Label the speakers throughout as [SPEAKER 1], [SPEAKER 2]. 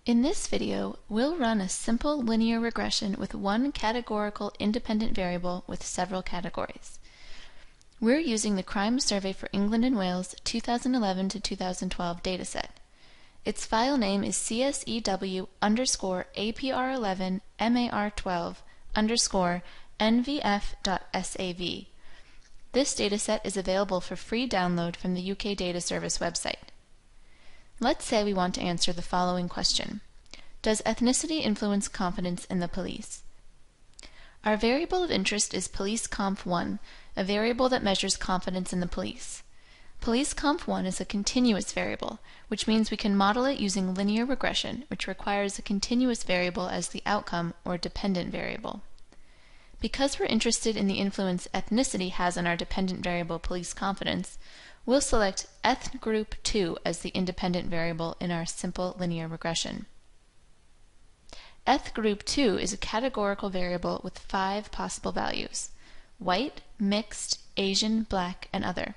[SPEAKER 1] In this video, we'll run a simple linear regression with one categorical independent variable with several categories. We're using the Crime Survey for England and Wales 2011 to 2012 dataset. Its file name is CSEW_APR11MAR12_NVF.SAV. This dataset is available for free download from the UK Data Service website. Let's say we want to answer the following question. Does ethnicity influence confidence in the police? Our variable of interest is policeconf1, a variable that measures confidence in the police. Policeconf1 is a continuous variable, which means we can model it using linear regression, which requires a continuous variable as the outcome or dependent variable. Because we're interested in the influence ethnicity has on our dependent variable police confidence, we'll select ethgroup2 as the independent variable in our simple linear regression. Ethgroup2 is a categorical variable with 5 possible values: white, mixed, Asian, black, and other.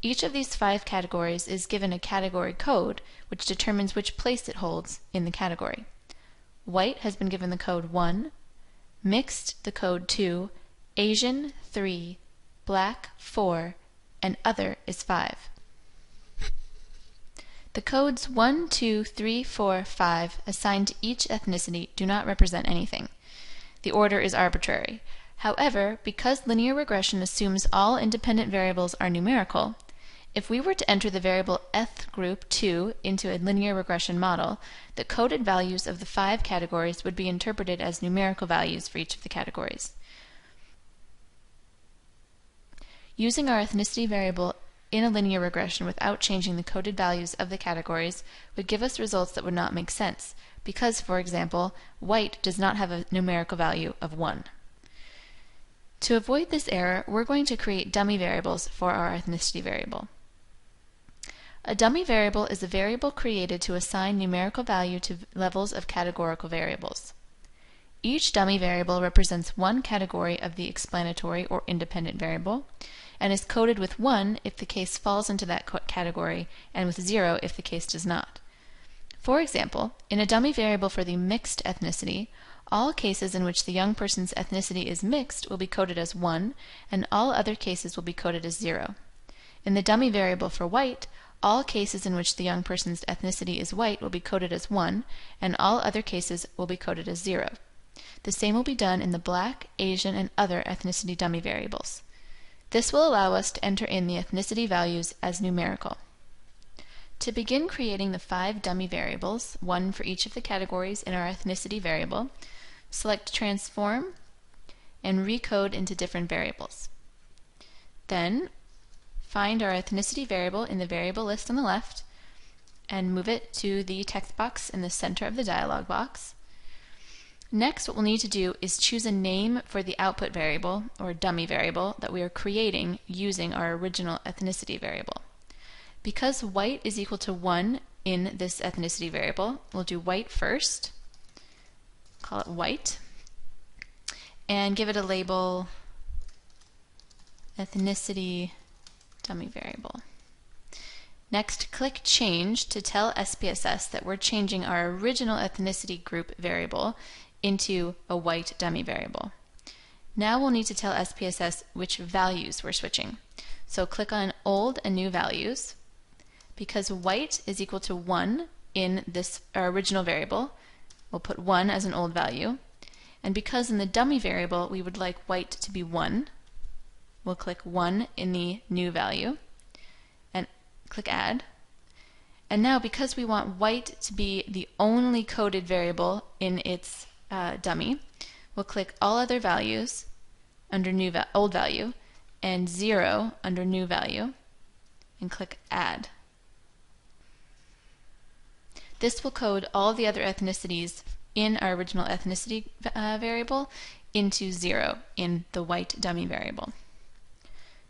[SPEAKER 1] Each of these 5 categories is given a category code, which determines which place it holds in the category. White has been given the code 1, mixed the code 2, Asian 3, black 4, and other is 5. The codes 1, 2, 3, 4, 5 assigned to each ethnicity do not represent anything. The order is arbitrary. However, because linear regression assumes all independent variables are numerical, if we were to enter the variable ethgroup2 into a linear regression model, the coded values of the 5 categories would be interpreted as numerical values for each of the categories. Using our ethnicity variable in a linear regression without changing the coded values of the categories would give us results that would not make sense, because, for example, white does not have a numerical value of 1. To avoid this error, we're going to create dummy variables for our ethnicity variable. A dummy variable is a variable created to assign numerical value to levels of categorical variables. Each dummy variable represents one category of the explanatory or independent variable, and is coded with 1 if the case falls into that category, and with 0 if the case does not. For example, in a dummy variable for the mixed ethnicity, all cases in which the young person's ethnicity is mixed will be coded as 1, and all other cases will be coded as 0. In the dummy variable for white, all cases in which the young person's ethnicity is white will be coded as 1, and all other cases will be coded as 0. The same will be done in the black, Asian, and other ethnicity dummy variables. This will allow us to enter in the ethnicity values as numerical. To begin creating the 5 dummy variables, one for each of the categories in our ethnicity variable, select Transform and recode into different variables. Then find our ethnicity variable in the variable list on the left and move it to the text box in the center of the dialog box. Next, what we'll need to do is choose a name for the output variable, or dummy variable, that we are creating using our original ethnicity variable. Because white is equal to 1 in this ethnicity variable, we'll do white first, call it white, and give it a label ethnicity dummy variable. Next, click Change to tell SPSS that we're changing our original ethnicity group variable into a white dummy variable. Now we'll need to tell SPSS which values we're switching. So click on Old and New Values. Because white is equal to 1 in this our original variable, we'll put 1 as an old value. And because in the dummy variable we would like white to be 1, we'll click 1 in the new value and click Add. And now because we want white to be the only coded variable in its dummy, we'll click All Other Values under Old Value and 0 under New Value and click Add. This will code all the other ethnicities in our original ethnicity variable into 0 in the white dummy variable.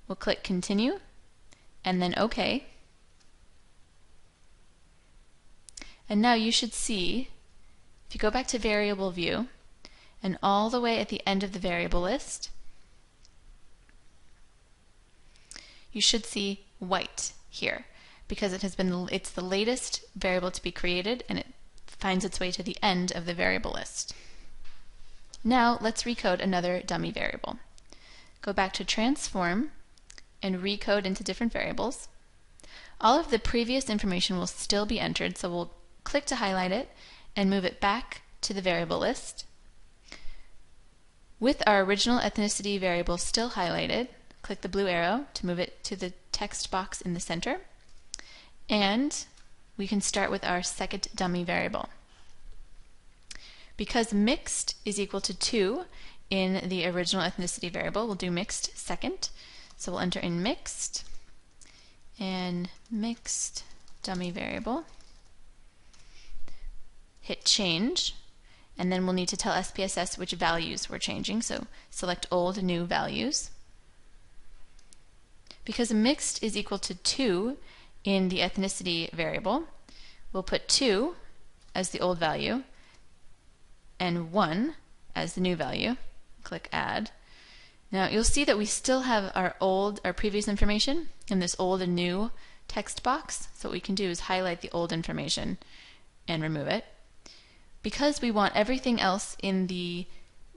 [SPEAKER 1] We'll click Continue and then OK. And now you should see, if you go back to Variable View, and all the way at the end of the variable list, you should see white here, because it's the latest variable to be created, and it finds its way to the end of the variable list. Now let's recode another dummy variable. Go back to transform and recode into different variables. All of the previous information will still be entered, so we'll click to highlight it and move it back to the variable list. With our original ethnicity variable still highlighted, click the blue arrow to move it to the text box in the center, and we can start with our second dummy variable. Because mixed is equal to 2 in the original ethnicity variable, we'll do mixed second. So we'll enter in mixed and mixed dummy variable, hit change, and then we'll need to tell SPSS which values we're changing, so select old, new values. Because mixed is equal to 2 in the ethnicity variable, we'll put 2 as the old value and 1 as the new value. Click add. Now you'll see that we still have our previous information in this old and new text box, so what we can do is highlight the old information and remove it. Because we want everything else in the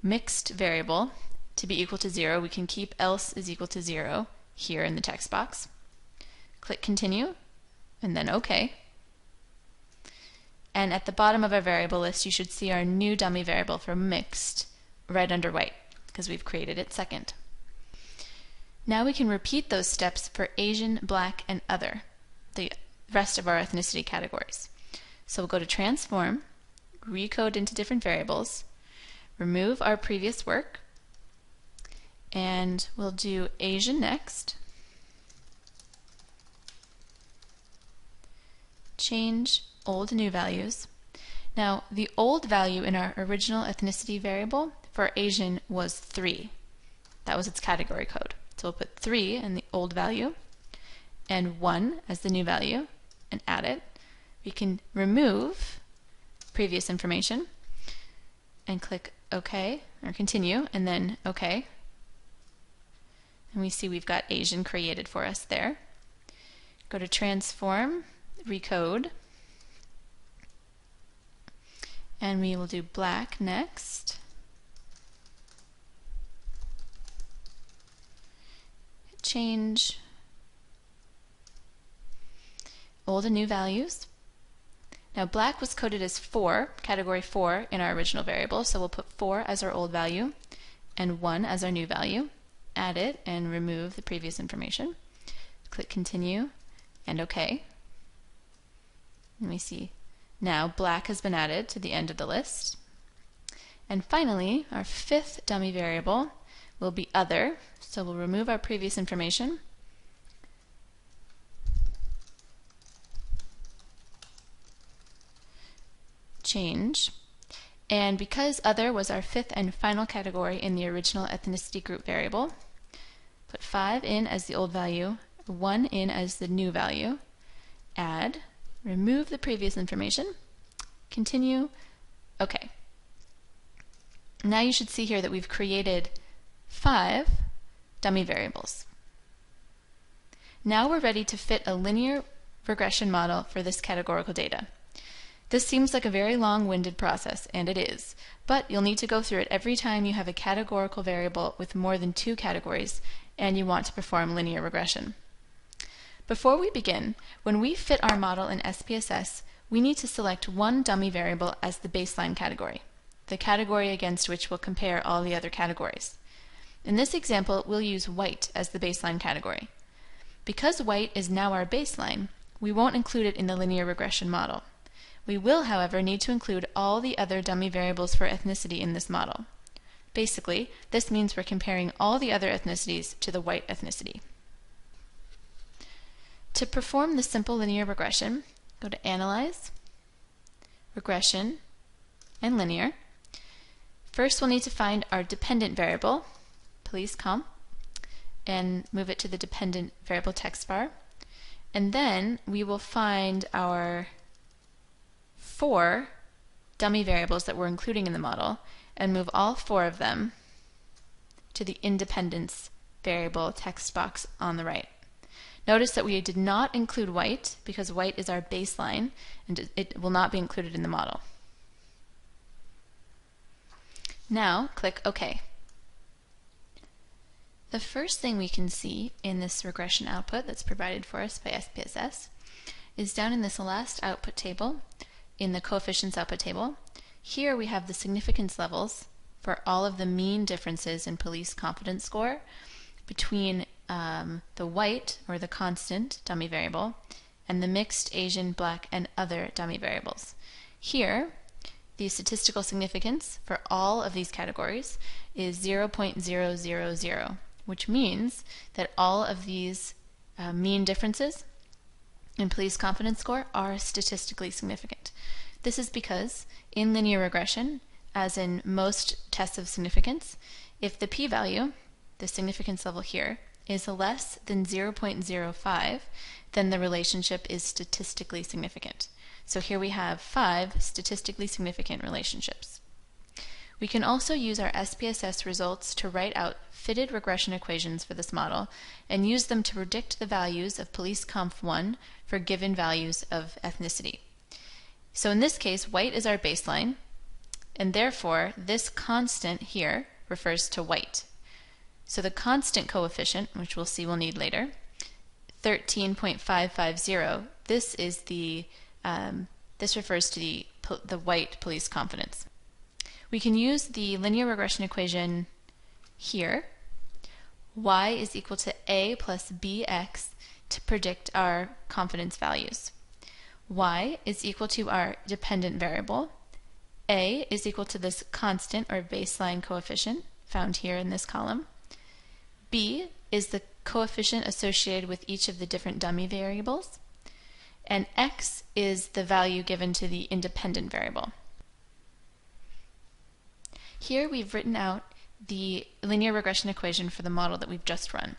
[SPEAKER 1] mixed variable to be equal to 0, we can keep else is equal to 0 here in the text box. Click continue and then OK. And at the bottom of our variable list you should see our new dummy variable for mixed right under white, because we've created it second. Now we can repeat those steps for Asian, Black, and Other, the rest of our ethnicity categories. So we'll go to Transform, recode into different variables, remove our previous work, and we'll do Asian next, change old and new values. Now the old value in our original ethnicity variable for Asian was 3. That was its category code. So we'll put 3 in the old value and 1 as the new value and add it. We can remove previous information and click OK or continue and then OK. And we see we've got Asian created for us there. Go to transform, recode, and we will do Black next. Change old and new values. Now Black was coded as 4, category 4 in our original variable, so we'll put 4 as our old value and 1 as our new value. Add it and remove the previous information. Click continue and OK. And we see now Black has been added to the end of the list. And finally, our fifth dummy variable will be Other, so we'll remove our previous information. Change. And because Other was our fifth and final category in the original ethnicity group variable, put 5 in as the old value, 1 in as the new value, add, remove the previous information, continue, OK. Now you should see here that we've created 5 dummy variables. Now we're ready to fit a linear regression model for this categorical data. This seems like a very long-winded process, and it is, but you'll need to go through it every time you have a categorical variable with more than 2 categories and you want to perform linear regression. Before we begin, when we fit our model in SPSS, we need to select one dummy variable as the baseline category, the category against which we'll compare all the other categories. In this example, we'll use white as the baseline category. Because white is now our baseline, we won't include it in the linear regression model. We will, however, need to include all the other dummy variables for ethnicity in this model. Basically, this means we're comparing all the other ethnicities to the white ethnicity. To perform the simple linear regression, go to Analyze, Regression, and Linear. First, we'll need to find our dependent variable, police comp, and move it to the dependent variable text bar. And then we will find our 4 dummy variables that we're including in the model and move all 4 of them to the independence variable text box on the right. Notice that we did not include white because white is our baseline and it will not be included in the model. Now click OK. The first thing we can see in this regression output that's provided for us by SPSS is down in this last output table, in the coefficients output table. Here we have the significance levels for all of the mean differences in police confidence score between the white, or the constant, dummy variable, and the mixed, Asian, black, and other dummy variables. Here, the statistical significance for all of these categories is 0.000, which means that all of these mean differences in police confidence score are statistically significant. This is because in linear regression, as in most tests of significance, if the p-value, the significance level here, is less than 0.05, then the relationship is statistically significant. So here we have 5 statistically significant relationships. We can also use our SPSS results to write out fitted regression equations for this model and use them to predict the values of police conf 1 for given values of ethnicity. So in this case, white is our baseline, and therefore this constant here refers to white. So the constant coefficient, which we'll see we'll need later, 13.550, this is this refers to the white police confidence. We can use the linear regression equation here, y is equal to a plus bx, to predict our confidence values. Y is equal to our dependent variable, a is equal to this constant or baseline coefficient found here in this column, b is the coefficient associated with each of the different dummy variables, and x is the value given to the independent variable. Here we've written out the linear regression equation for the model that we've just run.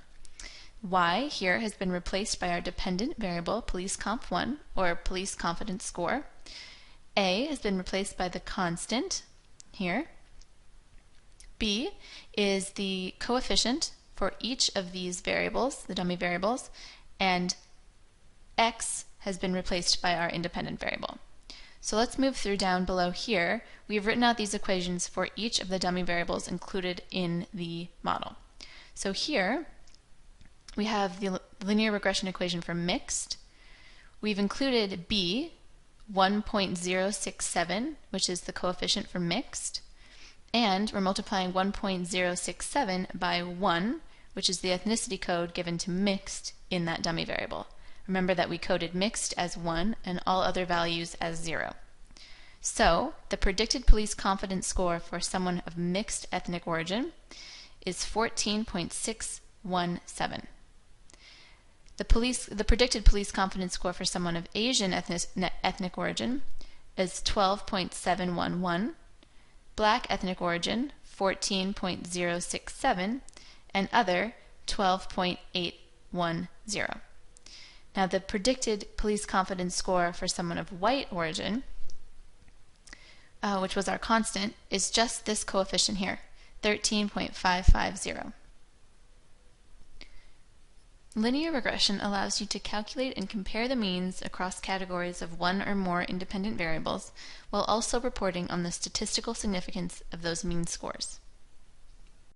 [SPEAKER 1] Y here has been replaced by our dependent variable, police conf 1, or police confidence score. A has been replaced by the constant here. B is the coefficient for each of these variables, the dummy variables, and x has been replaced by our independent variable. So let's move through down below here. We've written out these equations for each of the dummy variables included in the model. So here we have the linear regression equation for mixed. We've included b, 1.067, which is the coefficient for mixed, and we're multiplying 1.067 by 1, which is the ethnicity code given to mixed in that dummy variable. Remember that we coded mixed as 1 and all other values as 0. So the predicted police confidence score for someone of mixed ethnic origin is 14.617. The predicted police confidence score for someone of Asian ethnic origin is 12.711, Black ethnic origin 14.067, and other 12.810. Now the predicted police confidence score for someone of white origin, which was our constant, is just this coefficient here, 13.550. Linear regression allows you to calculate and compare the means across categories of one or more independent variables while also reporting on the statistical significance of those mean scores.